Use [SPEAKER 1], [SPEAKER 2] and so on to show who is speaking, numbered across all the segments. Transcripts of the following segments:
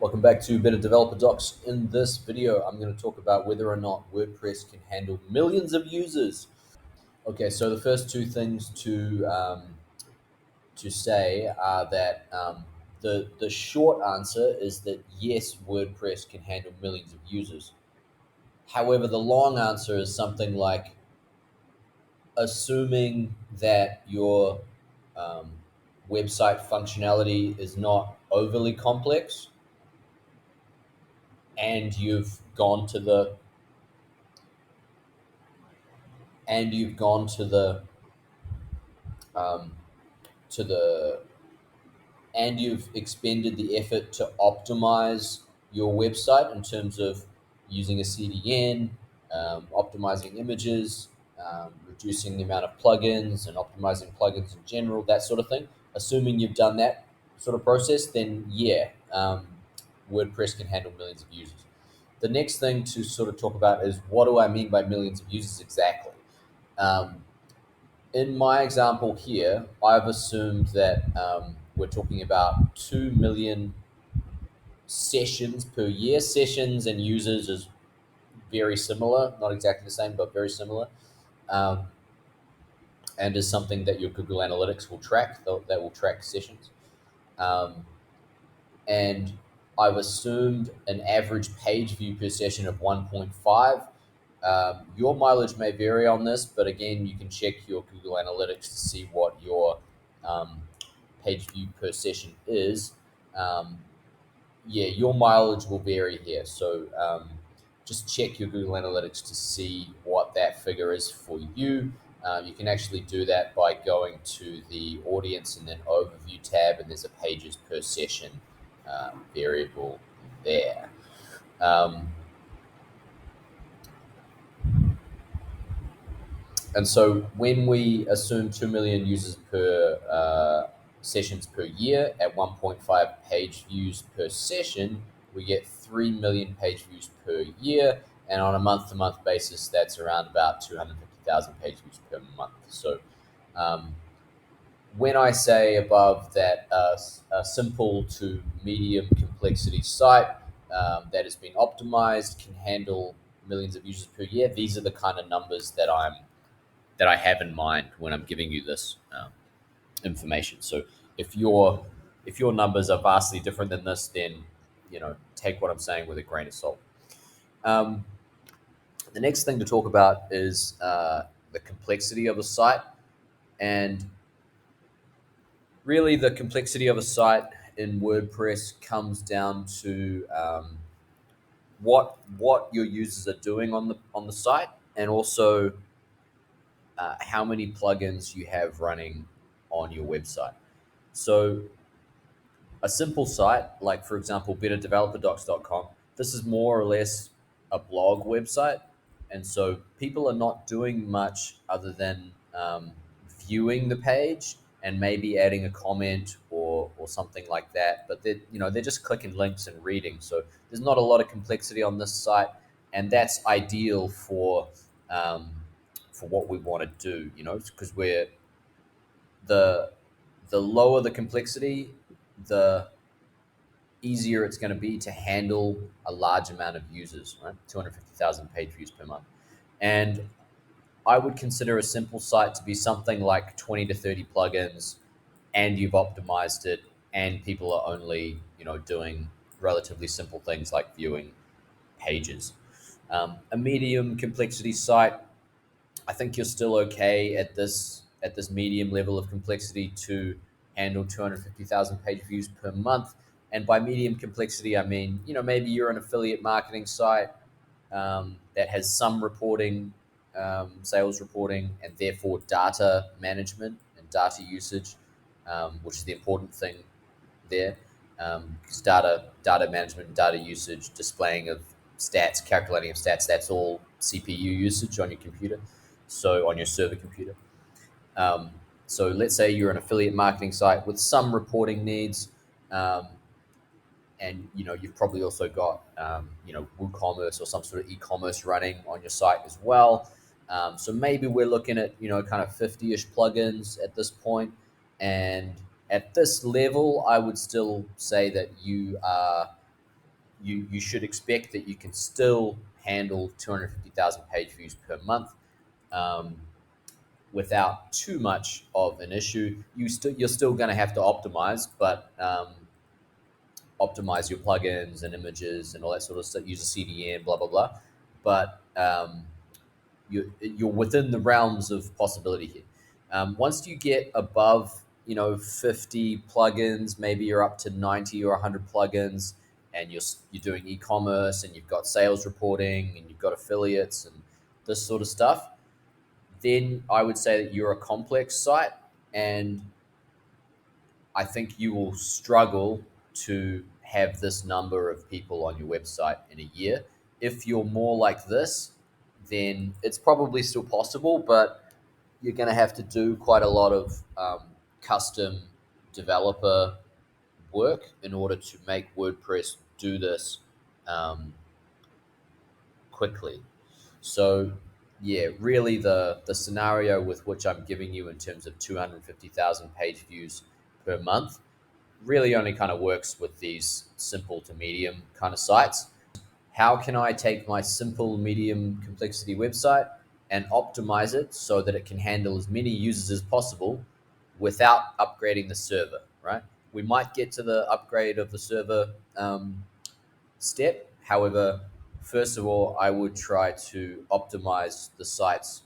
[SPEAKER 1] Welcome back to Better Developer Docs. In this video, I'm going to talk about whether or not WordPress can handle millions of users. Okay, so the first two things to say are that the short answer is that yes, WordPress can handle millions of users. However, the long answer is something like assuming that your um, website functionality is not overly complex and you've gone um, to the and you've expended the effort to optimize your website in terms of using a CDN, optimizing images, reducing the amount of plugins and optimizing plugins in general, that sort of thing. Assuming you've done that sort of process, then yeah, WordPress can handle millions of users. The next thing to sort of talk about is what do I mean by millions of users exactly? Um, in my example here, I've assumed that we're talking about 2 million sessions per year. Sessions and users is very similar, not exactly the same, but very similar. Um, and is something that your Google Analytics will track, that will track sessions. Um, and I've assumed an average page view per session of 1.5. Your mileage may vary on this, but again, you can check your Google Analytics to see what your um, page view per session is. Um, yeah, your mileage will vary here. So just check your Google Analytics to see what that figure is for you. You can actually do that by going to the audience and then overview tab, and there's a pages per session variable there. Um, And so when we assume 2 million users per sessions per year at 1.5 page views per session, we get 3 million page views per year. And on a month to month basis, that's around about 250,000 page views per month. So um, when I say above that a simple to medium complexity site that has been optimized can handle millions of users per year, these are the kind of numbers that I have in mind when I'm giving you this information. So if your numbers are vastly different than this, then take what I'm saying with a grain of salt. Um, the next thing to talk about is the complexity of a site, and really the complexity of a site in WordPress comes down to what your users are doing on the site, and also how many plugins you have running on your website. So a simple site, like for example, betterdeveloperdocs.com, this is more or less a blog website. And so people are not doing much other than viewing the page and maybe adding a comment or something like that. But they're just clicking links and reading. So there's not a lot of complexity on this site, and that's ideal for what we want to do. Because the the lower the complexity, the easier it's going to be to handle a large amount of users, right? 250,000 page views per month. And I would consider a simple site to be something like 20 to 30 plugins, and you've optimized it, and people are only, doing relatively simple things like viewing pages. A medium complexity site, I think you're still okay at this medium level of complexity to handle 250,000 page views per month. And by medium complexity, I mean maybe you're an affiliate marketing site that has some reporting, sales reporting, and therefore data management and data usage, which is the important thing there. Because data management, and data usage, displaying of stats, calculating of stats, that's all CPU usage on your computer, so on your server computer. Um, so let's say you're an affiliate marketing site with some reporting needs, um, and you've probably also got WooCommerce or some sort of e-commerce running on your site as well. So maybe we're looking at kind of 50-ish plugins at this point, and at this level, I would still say that you are you should expect that you can still handle 250,000 page views per month um, without too much of an issue. You're still going to have to optimize, but optimize your plugins and images and all that sort of stuff. Use a CDN, blah blah blah. But you're within the realms of possibility here. Once you get above, 50 plugins, maybe you're up to 90 or 100 plugins, and you're doing e-commerce and you've got sales reporting and you've got affiliates and this sort of stuff, then I would say that you're a complex site, and I think you will struggle to have this number of people on your website in a year. If you're more like this, then it's probably still possible, but you're going to have to do quite a lot of custom developer work in order to make WordPress do this um, quickly. So, yeah, really the scenario with which I'm giving you in terms of 250,000 page views per month really only kind of works with these simple to medium kind of sites. How can I take my simple medium complexity website and optimize it so that it can handle as many users as possible without upgrading the server, right? We might get to the upgrade of the server step. However, first of all, I would try to optimize the site's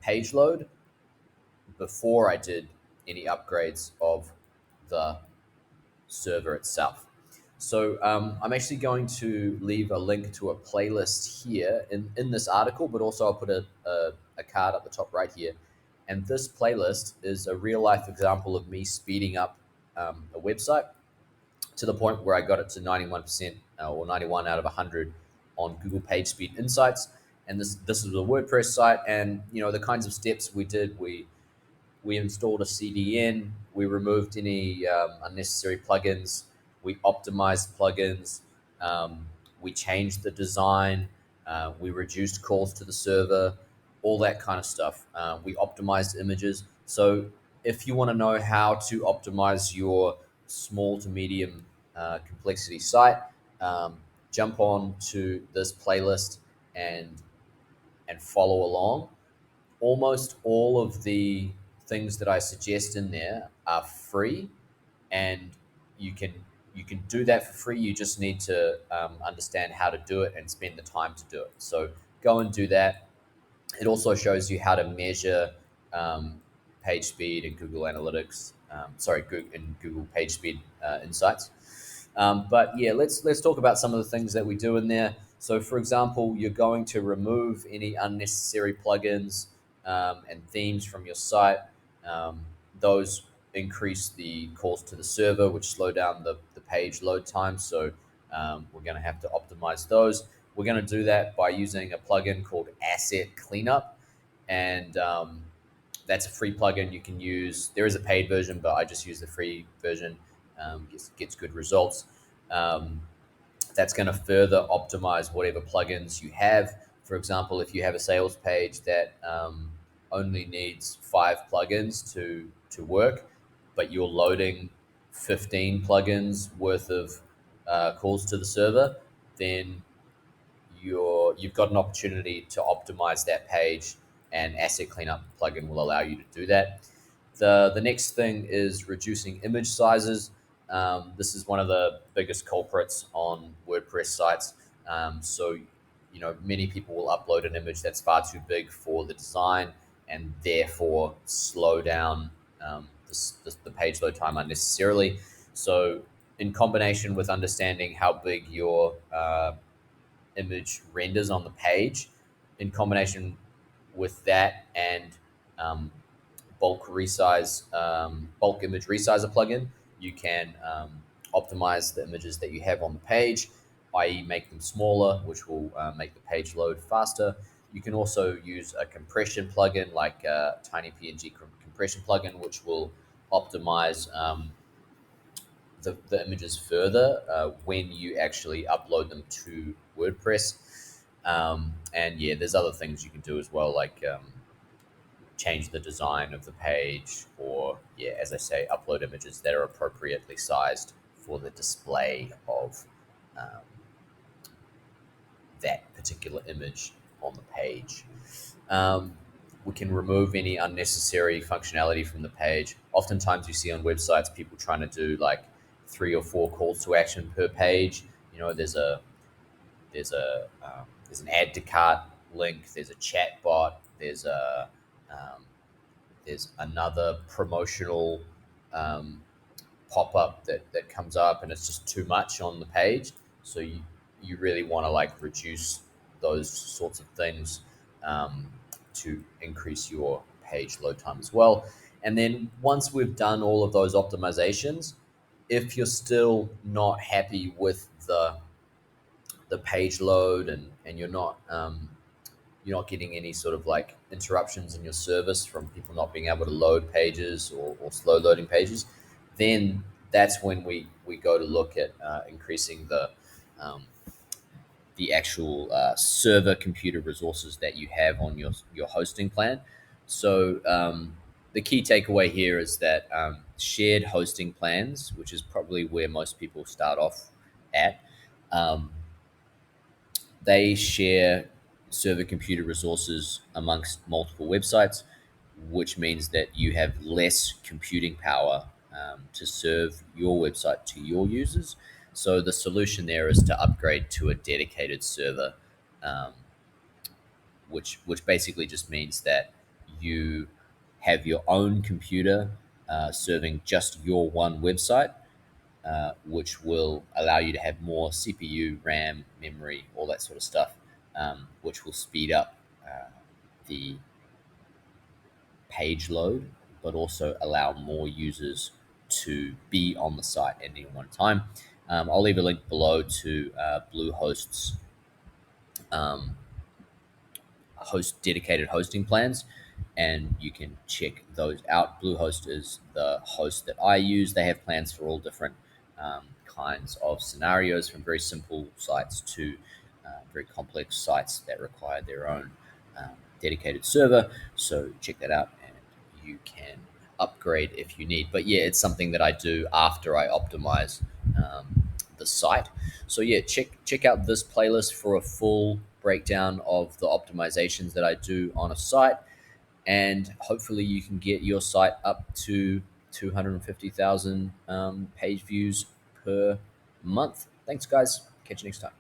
[SPEAKER 1] page load before I did any upgrades of the server itself. So I'm actually going to leave a link to a playlist here in this article, but also I'll put a card at the top right here. And this playlist is a real life example of me speeding up a website to the point where I got it to 91% or 91 out of 100 on Google PageSpeed Insights. And this is a WordPress site, and the kinds of steps we did. We installed a CDN. We removed any unnecessary plugins. We optimized plugins. We changed the design. We reduced calls to the server, all that kind of stuff. We optimized images. So if you want to know how to optimize your small to medium complexity site, jump on to this playlist and follow along. Almost all of the things that I suggest in there are free, and you can you can do that for free. You just need to understand how to do it and spend the time to do it. So go and do that. It also shows you how to measure page speed in Google Analytics. In Google Page Speed Insights. But yeah, let's talk about some of the things that we do in there. So, for example, you're going to remove any unnecessary plugins and themes from your site. Um, those increase the calls to the server, which slow down the page load time. So we're going to have to optimize those. We're going to do that by using a plugin called Asset Cleanup, and that's a free plugin you can use. There is a paid version, but I just use the free version. Gets good results. Um, that's going to further optimize whatever plugins you have. For example, if you have a sales page that only needs 5 plugins to work, but you're loading 15 plugins worth of calls to the server, then you've got an opportunity to optimize that page, and Asset Cleanup plugin will allow you to do that. The next thing is reducing image sizes. This is one of the biggest culprits on WordPress sites. So, many people will upload an image that's far too big for the design, and therefore slow down the page load time unnecessarily. So, in combination with understanding how big your image renders on the page, in combination with that and um, bulk image resizer plugin, you can optimize the images that you have on the page, i.e., make them smaller, which will make the page load faster. You can also use a compression plugin like a Tiny PNG compression plugin, which will optimize the images further when you actually upload them to WordPress. And yeah, there's other things you can do as well, like change the design of the page, or yeah, as I say, upload images that are appropriately sized for the display of um, that particular image on the page. Um, we can remove any unnecessary functionality from the page. Oftentimes, you see on websites people trying to do like 3 or 4 calls to action per page. You know, there's an add to cart link. There's a chat bot. Um, there's another promotional um, pop up that comes up, and it's just too much on the page. So you really want to like reduce those sorts of things to increase your page load time as well. And then once we've done all of those optimizations, if you're still not happy with the page load, and you're not getting any sort of like interruptions in your service from people not being able to load pages, or slow loading pages, then that's when we go to look at increasing um, the actual server computer resources that you have on your hosting plan. So the key takeaway here is that shared hosting plans, which is probably where most people start off at, um, they share server computer resources amongst multiple websites, which means that you have less computing power to serve your website to your users. So the solution there is to upgrade to a dedicated server, um, which basically just means that you have your own computer serving just your one website, which will allow you to have more CPU, RAM, memory, all that sort of stuff, which will speed up the page load, but also allow more users to be on the site at any one time. I'll leave a link below to Bluehost's um, host dedicated hosting plans, and you can check those out. Bluehost is the host that I use. They have plans for all different kinds of scenarios, from very simple sites to very complex sites that require their own dedicated server. So check that out, and you can upgrade if you need. But yeah, it's something that I do after I optimize the site. So yeah, check out this playlist for a full breakdown of the optimizations that I do on a site, and hopefully you can get your site up to 250,000 page views per month. Thanks, guys. Catch you next time.